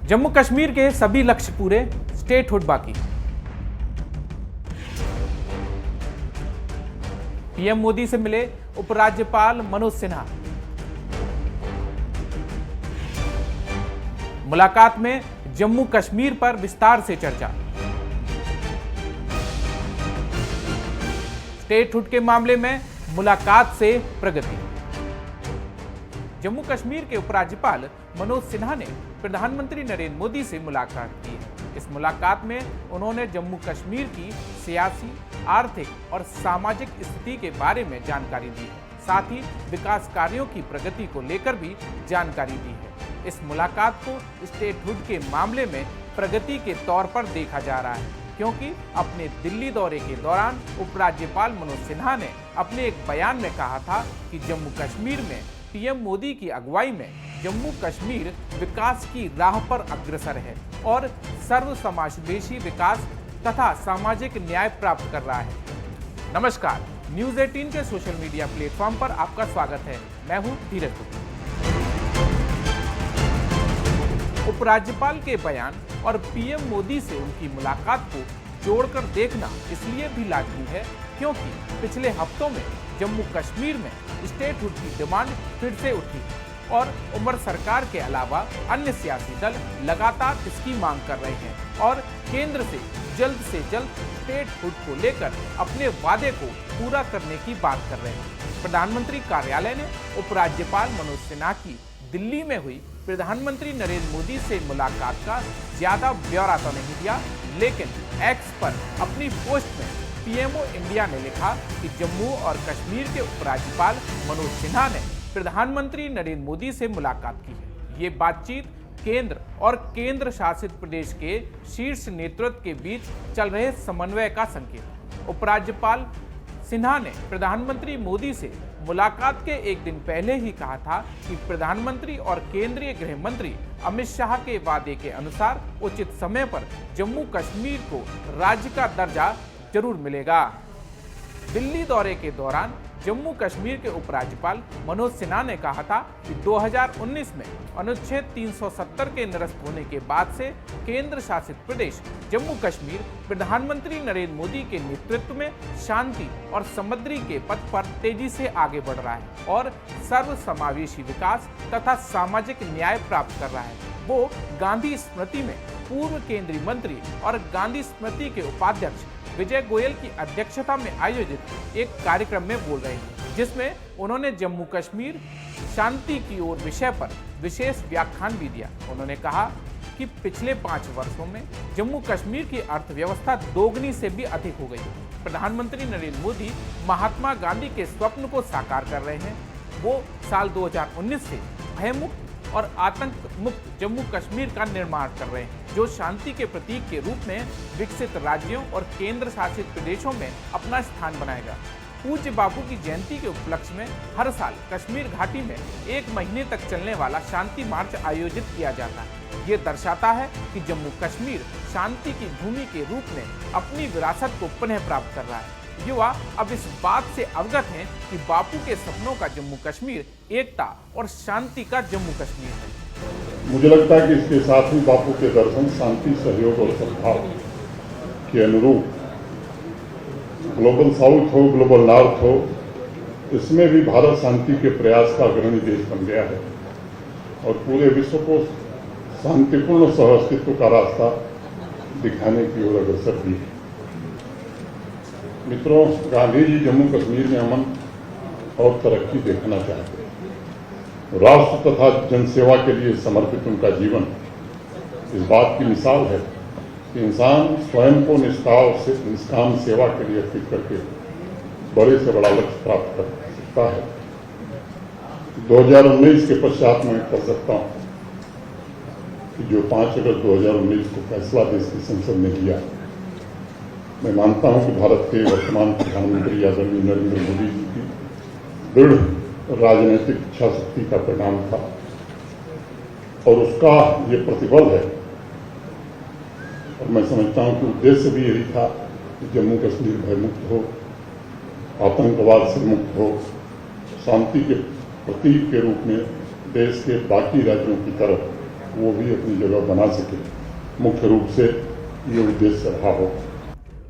जम्मू कश्मीर के सभी लक्ष्य पूरे, स्टेटहुड बाकी। पीएम मोदी से मिले उपराज्यपाल मनोज सिन्हा। मुलाकात में जम्मू कश्मीर पर विस्तार से चर्चा। स्टेटहुड के मामले में मुलाकात से प्रगति। जम्मू कश्मीर के उपराज्यपाल मनोज सिन्हा ने प्रधानमंत्री नरेंद्र मोदी से मुलाकात की है। इस मुलाकात में उन्होंने जम्मू कश्मीर की सियासी, आर्थिक और सामाजिक स्थिति के बारे में जानकारी दी है। साथ ही विकास कार्यों की प्रगति को लेकर भी जानकारी दी है। इस मुलाकात को स्टेटहुड के मामले में प्रगति के तौर पर देखा जा रहा है, क्योंकि अपने दिल्ली दौरे के दौरान उपराज्यपाल मनोज सिन्हा ने अपने एक बयान में कहा था कि जम्मू कश्मीर में पीएम मोदी की अगुवाई में जम्मू कश्मीर विकास की राह पर अग्रसर है और सर्व समावेशी विकास तथा सामाजिक न्याय प्राप्त कर रहा है। नमस्कार, न्यूज़ 18 के सोशल मीडिया प्लेटफॉर्म पर आपका स्वागत है। मैं हूं धीरज गुप्ता। उपराज्यपाल के बयान और पीएम मोदी से उनकी मुलाकात को जोड़कर देखना इसलिए भी लाजमी है क्योंकि पिछले हफ्तों में जम्मू कश्मीर में स्टेटहुड की डिमांड फिर से उठी और उमर सरकार के अलावा अन्य सियासी दल लगातार इसकी मांग कर रहे हैं और केंद्र से जल्द स्टेटहुड को लेकर अपने वादे को पूरा करने की बात कर रहे हैं। प्रधानमंत्री कार्यालय ने उपराज्यपाल मनोज सिन्हा की दिल्ली में हुई प्रधानमंत्री नरेंद्र मोदी से मुलाकात का ज्यादा ब्यौरा तो नहीं दिया, लेकिन एक्स पर अपनी पोस्ट में पीएमओ इंडिया ने लिखा कि जम्मू और कश्मीर के उपराज्यपाल मनोज सिन्हा ने प्रधानमंत्री नरेंद्र मोदी से मुलाकात की है। ये बातचीत केंद्र और केंद्र शासित प्रदेश के शीर्ष नेतृत्व के बीच चल रहे समन्वय का संकेत है। उपराज्यपाल सिन्हा ने प्रधानमंत्री मोदी से मुलाकात के एक दिन पहले ही कहा था कि प्रधानमंत्री और केंद्रीय गृह मंत्री अमित शाह के वादे के अनुसार उचित समय पर जम्मू कश्मीर को राज्य का दर्जा जरूर मिलेगा। दिल्ली दौरे के दौरान जम्मू कश्मीर के उपराज्यपाल मनोज सिन्हा ने कहा था कि 2019 में अनुच्छेद 370 के निरस्त होने के बाद से केंद्र शासित प्रदेश जम्मू कश्मीर प्रधानमंत्री नरेंद्र मोदी के नेतृत्व में शांति और समृद्धि के पथ पर तेजी से आगे बढ़ रहा है और सर्व समावेशी विकास तथा सामाजिक न्याय प्राप्त कर रहा है। वो गांधी स्मृति में पूर्व केंद्रीय मंत्री और गांधी स्मृति के उपाध्यक्ष विजय गोयल की अध्यक्षता में आयोजित एक कार्यक्रम में बोल रहे हैं, जिसमें उन्होंने जम्मू कश्मीर शांति की ओर विषय पर विशेष व्याख्यान भी दिया। उन्होंने कहा कि पिछले 5 वर्षों में जम्मू कश्मीर की अर्थव्यवस्था दोगुनी से भी अधिक हो गई। प्रधानमंत्री नरेंद्र मोदी महात्मा गांधी के स्वप्न को साकार कर रहे हैं। वो साल 2019 से भयमुक्त और आतंक मुक्त जम्मू कश्मीर का निर्माण कर रहे हैं, जो शांति के प्रतीक के रूप में विकसित राज्यों और केंद्र शासित प्रदेशों में अपना स्थान बनाएगा। पूज्य बापू की जयंती के उपलक्ष्य में हर साल कश्मीर घाटी में 1 महीने तक चलने वाला शांति मार्च आयोजित किया जाता है। ये दर्शाता है कि जम्मू कश्मीर शांति की भूमि के रूप में अपनी विरासत को पुनः प्राप्त कर रहा है। युवा अब इस बात से अवगत हैं कि बापू के सपनों का जम्मू कश्मीर एकता और शांति का जम्मू कश्मीर है। मुझे लगता है कि इसके साथ ही बापू के दर्शन शांति, सहयोग और सद्भाव के अनुरूप ग्लोबल साउथ हो, ग्लोबल नॉर्थ हो, इसमें भी भारत शांति के प्रयास का अग्रणी देश बन गया है और पूरे विश्व को शांतिपूर्ण सहअस्तित्व का रास्ता दिखाने की ओर अग्रसर भी है। मित्रों, गांधी जी जम्मू कश्मीर में अमन और तरक्की देखना चाहते हैं। राष्ट्र तथा जनसेवा के लिए समर्पित उनका जीवन इस बात की मिसाल है कि इंसान स्वयं को निष्काम सेवा के लिए अर्पित करके बड़े से बड़ा लक्ष्य प्राप्त कर सकता है। 2019 के पश्चात मैं कह सकता हूं कि जो 5 अगस्त 2019 को फैसला देश की संसद ने लिया, मैं मानता हूं कि भारत के वर्तमान प्रधानमंत्री आदरणीय नरेंद्र मोदी जी की दृढ़ राजनीतिक इच्छा शक्ति का परिणाम था और उसका ये प्रतिबल है। और मैं समझता हूं कि उद्देश्य भी यही था कि जम्मू कश्मीर भयमुक्त हो, आतंकवाद से मुक्त हो, शांति के प्रतीक के रूप में देश के बाकी राज्यों की तरफ वो भी अपनी जगह बना सके, मुख्य रूप से ये उद्देश्य रहा हो।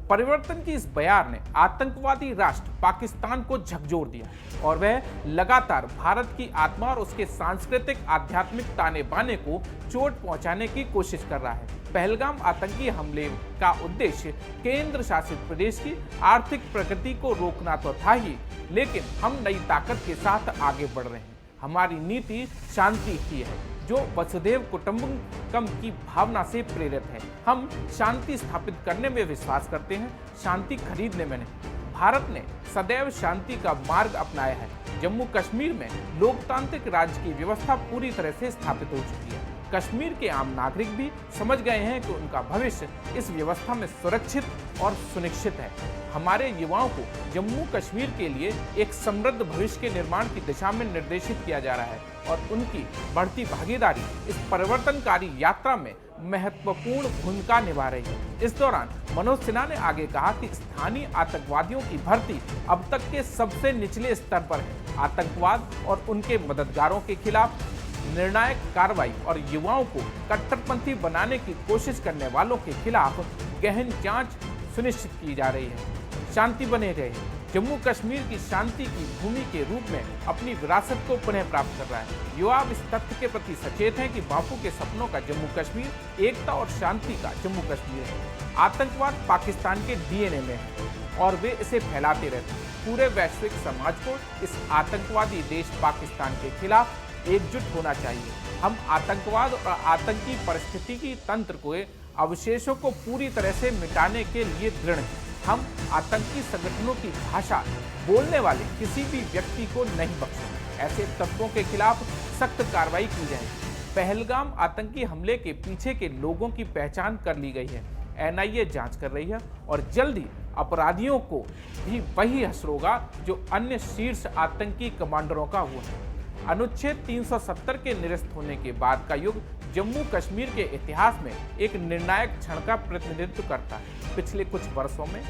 परिवर्तन की इस बयान ने आतंकवादी राष्ट्र पाकिस्तान को झकझोर दिया और वह लगातार भारत की आत्मा और उसके सांस्कृतिक आध्यात्मिक ताने बाने को चोट पहुंचाने की कोशिश कर रहा है। पहलगाम आतंकी हमले का उद्देश्य केंद्र शासित प्रदेश की आर्थिक प्रगति को रोकना तो था ही, लेकिन हम नई ताकत के साथ आगे बढ़ रहे हैं। हमारी नीति शांति की है, जो वसुधैव कुटुंबकम की भावना से प्रेरित है। हम शांति स्थापित करने में विश्वास करते हैं, शांति खरीदने में नहीं। भारत ने सदैव शांति का मार्ग अपनाया है। जम्मू कश्मीर में लोकतांत्रिक राज्य की व्यवस्था पूरी तरह से स्थापित हो चुकी है। कश्मीर के आम नागरिक भी समझ गए हैं कि उनका भविष्य इस व्यवस्था में सुरक्षित और सुनिश्चित है। हमारे युवाओं को जम्मू कश्मीर के लिए एक समृद्ध भविष्य के निर्माण की दिशा में निर्देशित किया जा रहा है और उनकी बढ़ती भागीदारी इस परिवर्तनकारी यात्रा में महत्वपूर्ण भूमिका निभा रही है। इस दौरान मनोज सिन्हा ने आगे कहा कि स्थानीय आतंकवादियों की भर्ती अब तक के सबसे निचले स्तर पर है। आतंकवाद और उनके मददगारों के खिलाफ निर्णायक कार्रवाई और युवाओं को कट्टरपंथी बनाने की कोशिश करने वालों के खिलाफ गहन जांच सुनिश्चित की जा रही है। शांति बने रहे। जम्मू कश्मीर की शांति की भूमि के रूप में अपनी विरासत को पुनः प्राप्त कर रहा है। युवा इस तथ्य के प्रति सचेत हैं कि बापू के सपनों का जम्मू कश्मीर एकता और शांति का जम्मू कश्मीर है। आतंकवाद पाकिस्तान के डीएनए में है और वे इसे फैलाते रहते हैं। पूरे वैश्विक समाज को इस आतंकवादी देश पाकिस्तान के खिलाफ एकजुट होना चाहिए। हम आतंकवाद और आतंकी परिस्थितिकी तंत्र के अवशेषों को पूरी तरह से मिटाने के लिए दृढ़ हैं। हम आतंकी संगठनों की भाषा बोलने वाले किसी भी व्यक्ति को नहीं बख्शेंगे। ऐसे तत्वों के खिलाफ सख्त कार्रवाई की जाएगी। पहलगाम आतंकी हमले के पीछे के लोगों की पहचान कर ली गई है। एनआईए जांच कर रही है और जल्दी अपराधियों को भी वही हश्र होगा जो अन्य शीर्ष आतंकी कमांडरों का हुआ है। अनुच्छेद 370 के निरस्त होने के बाद का युग जम्मू कश्मीर के इतिहास में एक निर्णायक क्षण का प्रतिनिधित्व करता है। पिछले कुछ वर्षों में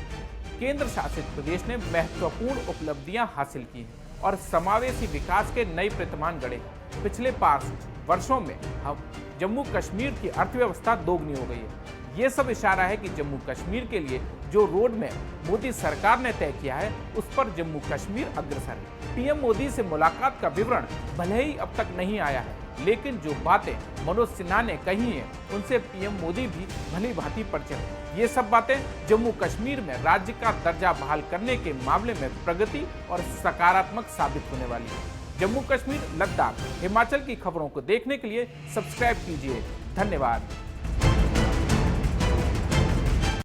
केंद्र शासित प्रदेश ने महत्वपूर्ण उपलब्धियां हासिल की हैं और समावेशी विकास के नए प्रतिमान गढ़े। पिछले 5 वर्षों में हम जम्मू कश्मीर की अर्थव्यवस्था दोगुनी हो गई है। ये सब इशारा है कि जम्मू कश्मीर के लिए जो रोड मैप मोदी सरकार ने तय किया है उस पर जम्मू कश्मीर अग्रसर है। पीएम मोदी से मुलाकात का विवरण भले ही अब तक नहीं आया है, लेकिन जो बातें मनोज सिन्हा ने कही हैं उनसे पीएम मोदी भी भली भांति परिचित हैं। ये सब बातें जम्मू कश्मीर में राज्य का दर्जा बहाल करने के मामले में प्रगति और सकारात्मक साबित होने वाली है। जम्मू कश्मीर, लद्दाख, हिमाचल की खबरों को देखने के लिए सब्सक्राइब कीजिए। धन्यवाद।